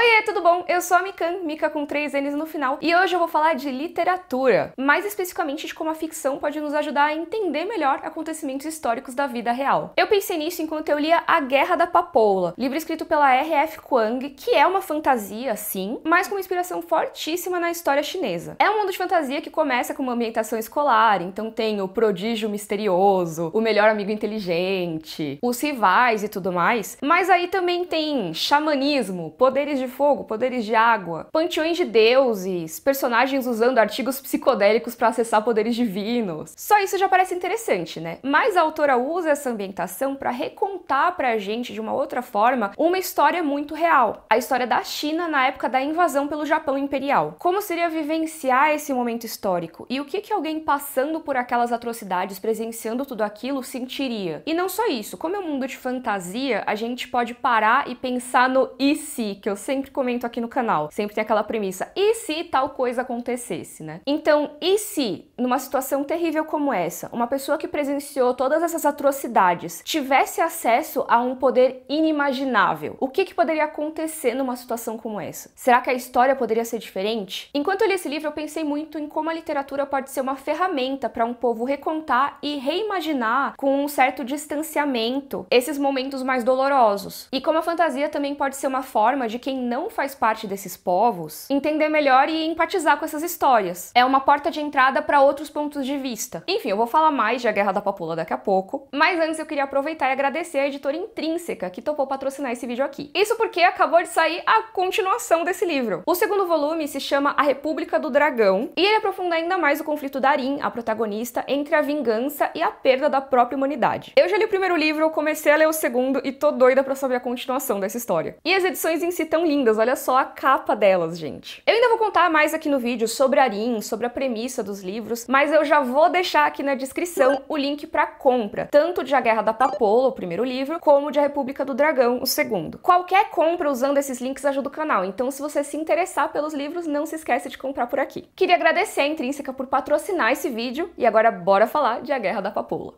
Oiê, tudo bom? Eu sou a Mikan, Mika com 3 N's no final, e hoje eu vou falar de literatura, mais especificamente de como a ficção pode nos ajudar a entender melhor acontecimentos históricos da vida real. Eu pensei nisso enquanto eu lia A Guerra da Papoula, livro escrito pela R.F. Kuang, que é uma fantasia, sim, mas com uma inspiração fortíssima na história chinesa. É um mundo de fantasia que começa com uma ambientação escolar, então tem o prodígio misterioso, o melhor amigo inteligente, os rivais e tudo mais, mas aí também tem xamanismo, poderes de fogo, poderes de água, panteões de deuses, personagens usando artigos psicodélicos para acessar poderes divinos. Só isso já parece interessante, né? Mas a autora usa essa ambientação para recontar pra gente de uma outra forma uma história muito real. A história da China na época da invasão pelo Japão imperial. Como seria vivenciar esse momento histórico? E o que alguém passando por aquelas atrocidades, presenciando tudo aquilo, sentiria? E não só isso, como é um mundo de fantasia, a gente pode parar e pensar no e se, que eu sempre comento aqui no canal. Sempre tem aquela premissa, e se tal coisa acontecesse, né? Então, e se, numa situação terrível como essa, uma pessoa que presenciou todas essas atrocidades tivesse acesso a um poder inimaginável? O que poderia acontecer numa situação como essa? Será que a história poderia ser diferente? Enquanto eu li esse livro, eu pensei muito em como a literatura pode ser uma ferramenta para um povo recontar e reimaginar com um certo distanciamento esses momentos mais dolorosos. E como a fantasia também pode ser uma forma de quem não faz parte desses povos entender melhor e empatizar com essas histórias. É uma porta de entrada para outros pontos de vista. Enfim, eu vou falar mais de A Guerra da Papoula daqui a pouco, mas antes eu queria aproveitar e agradecer a editora Intrínseca que topou patrocinar esse vídeo aqui. Isso porque acabou de sair a continuação desse livro. O segundo volume se chama A República do Dragão e ele aprofunda ainda mais o conflito da Arin, a protagonista, entre a vingança e a perda da própria humanidade. Eu já li o primeiro livro, eu comecei a ler o segundo e tô doida pra saber a continuação dessa história. E as edições em si tão lindas, olha só a capa delas, gente. Eu ainda vou contar mais aqui no vídeo sobre a Arin, sobre a premissa dos livros, mas eu já vou deixar aqui na descrição o link pra compra, tanto de A Guerra da Papoula, o primeiro livro, como de A República do Dragão, o segundo. Qualquer compra usando esses links ajuda o canal, então se você se interessar pelos livros, não se esquece de comprar por aqui. Queria agradecer a Intrínseca por patrocinar esse vídeo, e agora bora falar de A Guerra da Papoula.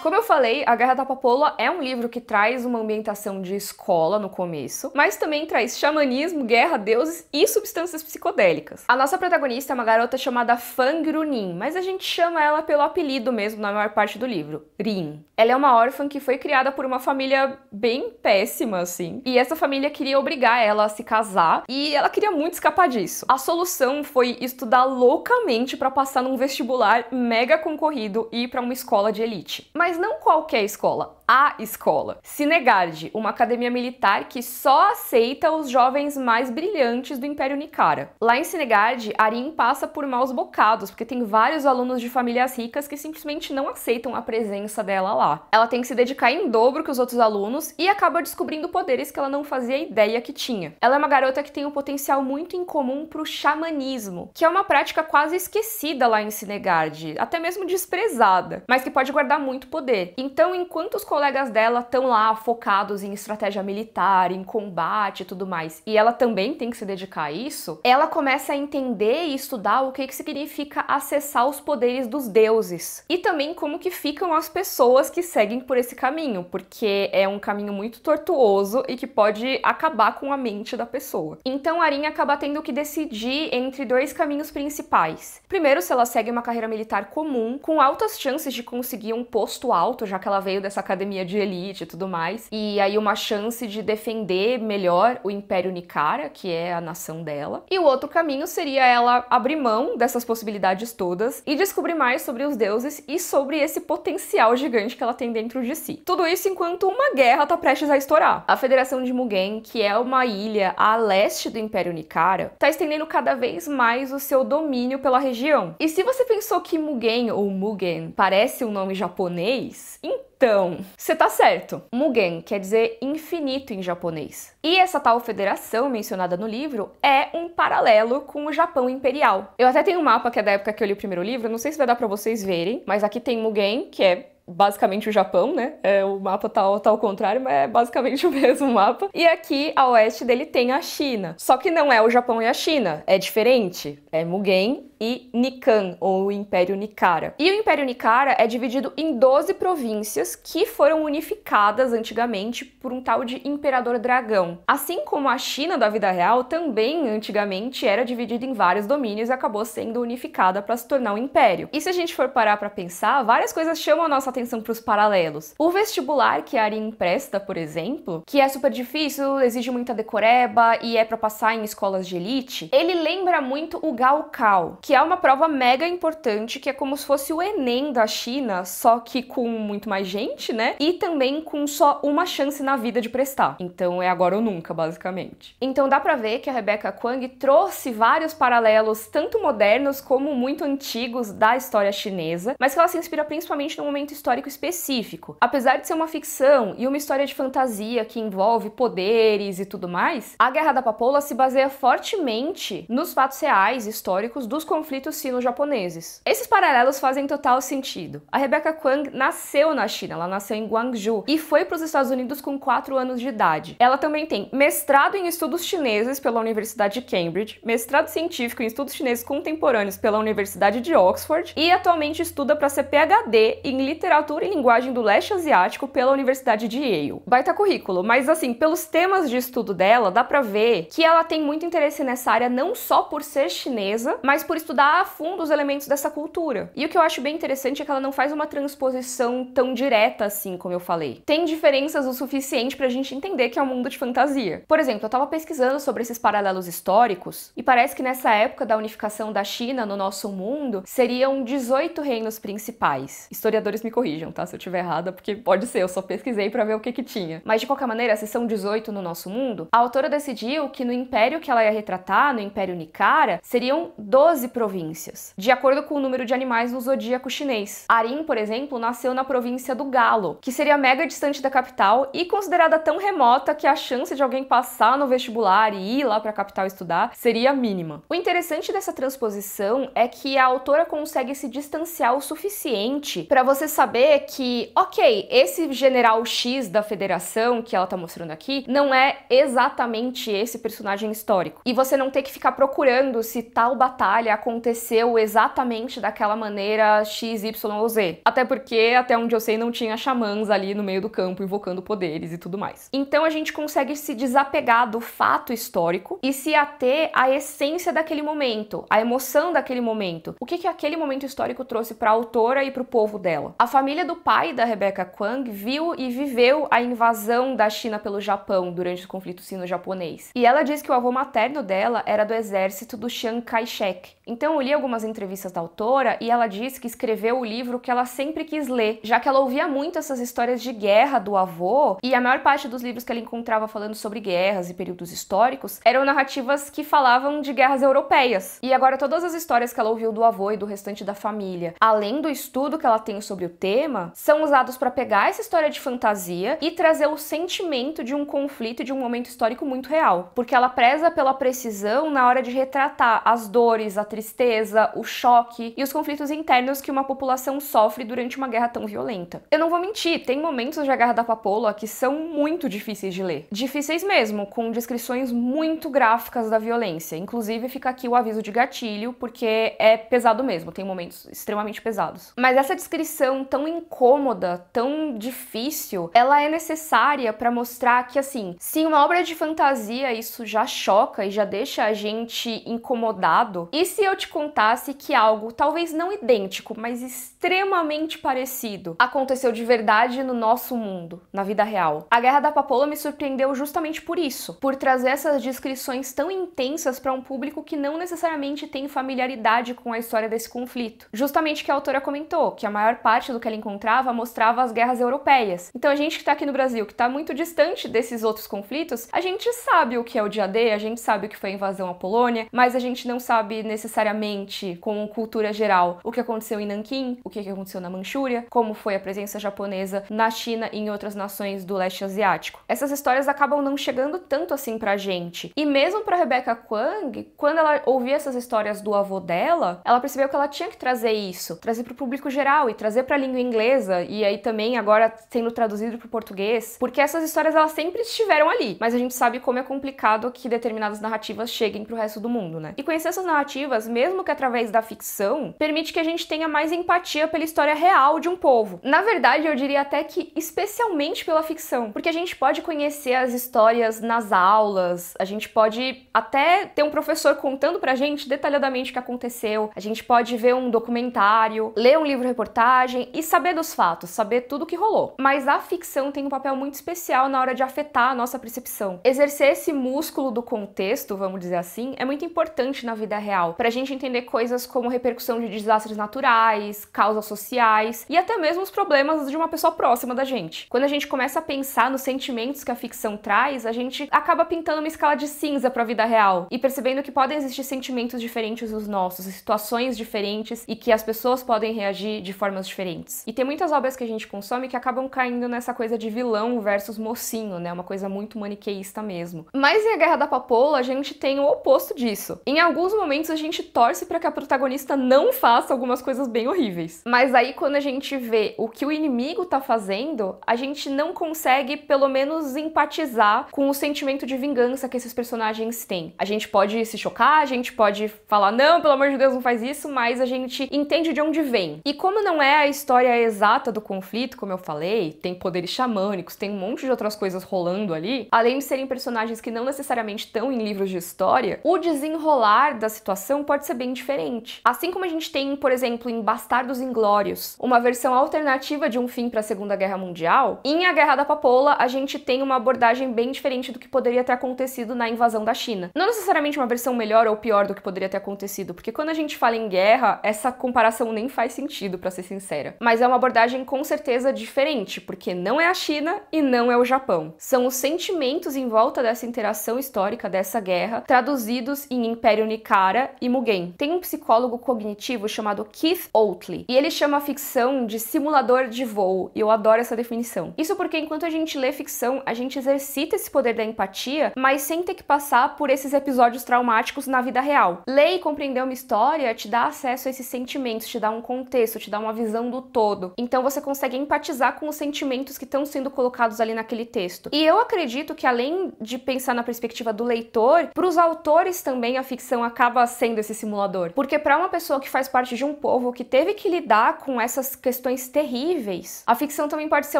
Como eu falei, A Guerra da Papoula é um livro que traz uma ambientação de escola no começo, mas também traz xamanismo, guerra, deuses e substâncias psicodélicas. A nossa protagonista é uma garota chamada Fang Runin, mas a gente chama ela pelo apelido mesmo na maior parte do livro, Rin. Ela é uma órfã que foi criada por uma família bem péssima, assim, e essa família queria obrigar ela a se casar e ela queria muito escapar disso. A solução foi estudar loucamente para passar num vestibular mega concorrido e ir para uma escola de elite. Mas não qualquer escola, a escola. Sinegard, uma academia militar que só aceita os jovens mais brilhantes do Império Nicara. Lá em Sinegard, Arin passa por maus bocados, porque tem vários alunos de famílias ricas que simplesmente não aceitam a presença dela lá. Ela tem que se dedicar em dobro que os outros alunos e acaba descobrindo poderes que ela não fazia ideia que tinha. Ela é uma garota que tem um potencial muito incomum pro xamanismo, que é uma prática quase esquecida lá em Sinegard, até mesmo desprezada, mas que pode guardar muito poder. Então, enquanto os colegas dela estão lá focados em estratégia militar, em combate e tudo mais, e ela também tem que se dedicar a isso, ela começa a entender e estudar o que significa acessar os poderes dos deuses. E também como que ficam as pessoas que seguem por esse caminho, porque é um caminho muito tortuoso e que pode acabar com a mente da pessoa. Então, a Arin acaba tendo que decidir entre dois caminhos principais. Primeiro, se ela segue uma carreira militar comum, com altas chances de conseguir um posto alto, já que ela veio dessa academia de elite e tudo mais, e aí uma chance de defender melhor o Império Nicara, que é a nação dela. E o outro caminho seria ela abrir mão dessas possibilidades todas e descobrir mais sobre os deuses e sobre esse potencial gigante que ela tem dentro de si. Tudo isso enquanto uma guerra tá prestes a estourar. A Federação de Mugen, que é uma ilha a leste do Império Nicara, tá estendendo cada vez mais o seu domínio pela região. E se você pensou que Mugen ou Mugen parece um nome japonês, então, você tá certo. Mugen quer dizer infinito em japonês. E essa tal federação mencionada no livro é um paralelo com o Japão imperial. Eu até tenho um mapa que é da época que eu li o primeiro livro, não sei se vai dar pra vocês verem, mas aqui tem Mugen, que é basicamente o Japão, né? O mapa tá ao contrário, mas é basicamente o mesmo mapa. E aqui, a oeste dele, tem a China. Só que não é o Japão e a China, é diferente. É Mugen e Nikan, ou o Império Nicara. E o Império Nicara é dividido em 12 províncias que foram unificadas antigamente por um tal de Imperador Dragão. Assim como a China da vida real também antigamente era dividida em vários domínios e acabou sendo unificada para se tornar um império. E se a gente for parar para pensar, várias coisas chamam a nossa atenção para os paralelos. O vestibular que a Arin presta, por exemplo, que é super difícil, exige muita decoreba e é para passar em escolas de elite, ele lembra muito o Gaokao, que é uma prova mega importante, que é como se fosse o Enem da China, só que com muito mais gente, né? E também com só uma chance na vida de prestar. Então é agora ou nunca, basicamente. Então dá pra ver que a Rebecca Kuang trouxe vários paralelos, tanto modernos como muito antigos da história chinesa, mas que ela se inspira principalmente num momento histórico específico. Apesar de ser uma ficção e uma história de fantasia que envolve poderes e tudo mais, a Guerra da Papoula se baseia fortemente nos fatos reais, históricos, dos conflitos sino-japoneses. Esses paralelos fazem total sentido. A Rebecca Kuang nasceu na China, ela nasceu em Guangzhou e foi para os Estados Unidos com 4 anos de idade. Ela também tem mestrado em estudos chineses pela Universidade de Cambridge, mestrado científico em estudos chineses contemporâneos pela Universidade de Oxford e atualmente estuda para ser PhD em literatura e linguagem do leste asiático pela Universidade de Yale. Baita currículo, mas assim, pelos temas de estudo dela, dá pra ver que ela tem muito interesse nessa área não só por ser chinesa, mas por estudar a fundo os elementos dessa cultura. E o que eu acho bem interessante é que ela não faz uma transposição tão direta assim, como eu falei. Tem diferenças o suficiente pra gente entender que é um mundo de fantasia. Por exemplo, eu tava pesquisando sobre esses paralelos históricos e parece que nessa época da unificação da China no nosso mundo, seriam 18 reinos principais. Historiadores me corrijam, tá? Se eu estiver errada, porque pode ser, eu só pesquisei pra ver o que tinha. Mas de qualquer maneira, se são 18 no nosso mundo, a autora decidiu que no império que ela ia retratar, no Império Nicara, seriam 12 províncias, de acordo com o número de animais no zodíaco chinês. Arin, por exemplo, nasceu na província do Galo, que seria mega distante da capital e considerada tão remota que a chance de alguém passar no vestibular e ir lá pra capital estudar seria mínima. O interessante dessa transposição é que a autora consegue se distanciar o suficiente para você saber que, ok, esse general X da federação que ela tá mostrando aqui não é exatamente esse personagem histórico. E você não ter que ficar procurando se tal batalha aconteceu exatamente daquela maneira X, Y ou Z. Até porque, até onde eu sei, não tinha xamãs ali no meio do campo invocando poderes e tudo mais. Então a gente consegue se desapegar do fato histórico e se ater à essência daquele momento, à emoção daquele momento. O que aquele momento histórico trouxe para a autora e para o povo dela? A família do pai da Rebecca Kuang viu e viveu a invasão da China pelo Japão durante o conflito sino-japonês. E ela diz que o avô materno dela era do exército do Chiang Kai-shek. Então eu li algumas entrevistas da autora e ela disse que escreveu o livro que ela sempre quis ler, já que ela ouvia muito essas histórias de guerra do avô e a maior parte dos livros que ela encontrava falando sobre guerras e períodos históricos eram narrativas que falavam de guerras europeias. E agora todas as histórias que ela ouviu do avô e do restante da família, além do estudo que ela tem sobre o tema, são usados para pegar essa história de fantasia e trazer o sentimento de um conflito e de um momento histórico muito real, porque ela preza pela precisão na hora de retratar as dores, a tristeza, o choque e os conflitos internos que uma população sofre durante uma guerra tão violenta. Eu não vou mentir, tem momentos da Guerra da Papoula que são muito difíceis de ler. Difíceis mesmo, com descrições muito gráficas da violência. Inclusive fica aqui o aviso de gatilho, porque é pesado mesmo, tem momentos extremamente pesados. Mas essa descrição tão incômoda, tão difícil, ela é necessária para mostrar que, assim, se uma obra de fantasia isso já choca e já deixa a gente incomodado, e se eu te contasse que algo, talvez não idêntico, mas extremamente parecido, aconteceu de verdade no nosso mundo, na vida real? A Guerra da Papoula me surpreendeu justamente por isso, por trazer essas descrições tão intensas para um público que não necessariamente tem familiaridade com a história desse conflito. Justamente que a autora comentou, que a maior parte do que ela encontrava mostrava as guerras europeias. Então a gente que tá aqui no Brasil, que tá muito distante desses outros conflitos, a gente sabe o que é o dia D, a gente sabe o que foi a invasão à Polônia, mas a gente não sabe necessariamente, com cultura geral, o que aconteceu em Nanquim, o que aconteceu na Manchúria, como foi a presença japonesa na China e em outras nações do leste asiático. Essas histórias acabam não chegando tanto assim pra gente. E mesmo pra Rebecca Kuang, quando ela ouvia essas histórias do avô dela, ela percebeu que ela tinha que trazer isso, trazer pro público geral e trazer pra língua inglesa, e aí também agora sendo traduzido pro português, porque essas histórias elas sempre estiveram ali, mas a gente sabe como é complicado que determinadas narrativas cheguem pro resto do mundo, né? E conhecer essas narrativas mesmo que através da ficção, permite que a gente tenha mais empatia pela história real de um povo. Na verdade, eu diria até que especialmente pela ficção, porque a gente pode conhecer as histórias nas aulas, a gente pode até ter um professor contando pra gente detalhadamente o que aconteceu, a gente pode ver um documentário, ler um livro-reportagem e saber dos fatos, saber tudo o que rolou. Mas a ficção tem um papel muito especial na hora de afetar a nossa percepção. Exercer esse músculo do contexto, vamos dizer assim, é muito importante na vida real, pra gente entender coisas como repercussão de desastres naturais, causas sociais e até mesmo os problemas de uma pessoa próxima da gente. Quando a gente começa a pensar nos sentimentos que a ficção traz, a gente acaba pintando uma escala de cinza pra vida real e percebendo que podem existir sentimentos diferentes dos nossos, situações diferentes e que as pessoas podem reagir de formas diferentes. E tem muitas obras que a gente consome que acabam caindo nessa coisa de vilão versus mocinho, né? Uma coisa muito maniqueísta mesmo. Mas em A Guerra da Papoula, a gente tem o oposto disso. Em alguns momentos a gente torce pra que a protagonista não faça algumas coisas bem horríveis. Mas aí quando a gente vê o que o inimigo tá fazendo, a gente não consegue pelo menos empatizar com o sentimento de vingança que esses personagens têm. A gente pode se chocar, a gente pode falar, não, pelo amor de Deus, não faz isso, mas a gente entende de onde vem. E como não é a história exata do conflito, como eu falei, tem poderes xamânicos, tem um monte de outras coisas rolando ali, além de serem personagens que não necessariamente estão em livros de história, o desenrolar da situação pode ser bem diferente. Assim como a gente tem, por exemplo, em Bastardos Inglórios, uma versão alternativa de um fim para a Segunda Guerra Mundial, em A Guerra da Papoula a gente tem uma abordagem bem diferente do que poderia ter acontecido na invasão da China. Não necessariamente uma versão melhor ou pior do que poderia ter acontecido, porque quando a gente fala em guerra, essa comparação nem faz sentido, pra ser sincera. Mas é uma abordagem com certeza diferente, porque não é a China e não é o Japão. São os sentimentos em volta dessa interação histórica, dessa guerra, traduzidos em Império Nikara e Mugen. Tem um psicólogo cognitivo chamado Keith Oatley, e ele chama a ficção de simulador de voo, e eu adoro essa definição. Isso porque enquanto a gente lê ficção, a gente exercita esse poder da empatia, mas sem ter que passar por esses episódios traumáticos na vida real. Ler e compreender uma história te dá acesso a esses sentimentos, te dá um contexto, te dá uma visão do todo. Então você consegue empatizar com os sentimentos que estão sendo colocados ali naquele texto. E eu acredito que além de pensar na perspectiva do leitor, para os autores também a ficção acaba sendo esse simulador. Porque para uma pessoa que faz parte de um povo que teve que lidar com essas questões terríveis, a ficção também pode ser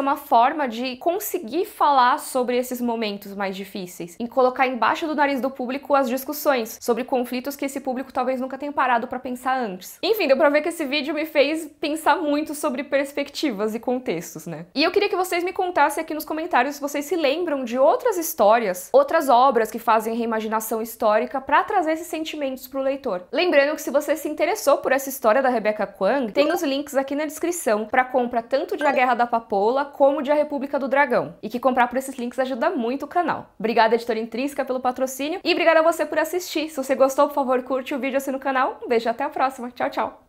uma forma de conseguir falar sobre esses momentos mais difíceis, em colocar embaixo do nariz do público as discussões sobre conflitos que esse público talvez nunca tenha parado para pensar antes. Enfim, deu pra ver que esse vídeo me fez pensar muito sobre perspectivas e contextos, né? E eu queria que vocês me contassem aqui nos comentários se vocês se lembram de outras histórias, outras obras que fazem reimaginação histórica para trazer esses sentimentos pro leitor. Lembrando que se você se interessou por essa história da Rebecca Kuang, tem os links aqui na descrição para compra tanto de A Guerra da Papoula como de A República do Dragão. E que comprar por esses links ajuda muito o canal. Obrigada, Editora Intrínseca, pelo patrocínio e obrigada a você por assistir. Se você gostou, por favor, curte o vídeo, assina o canal. Um beijo, até a próxima. Tchau, tchau!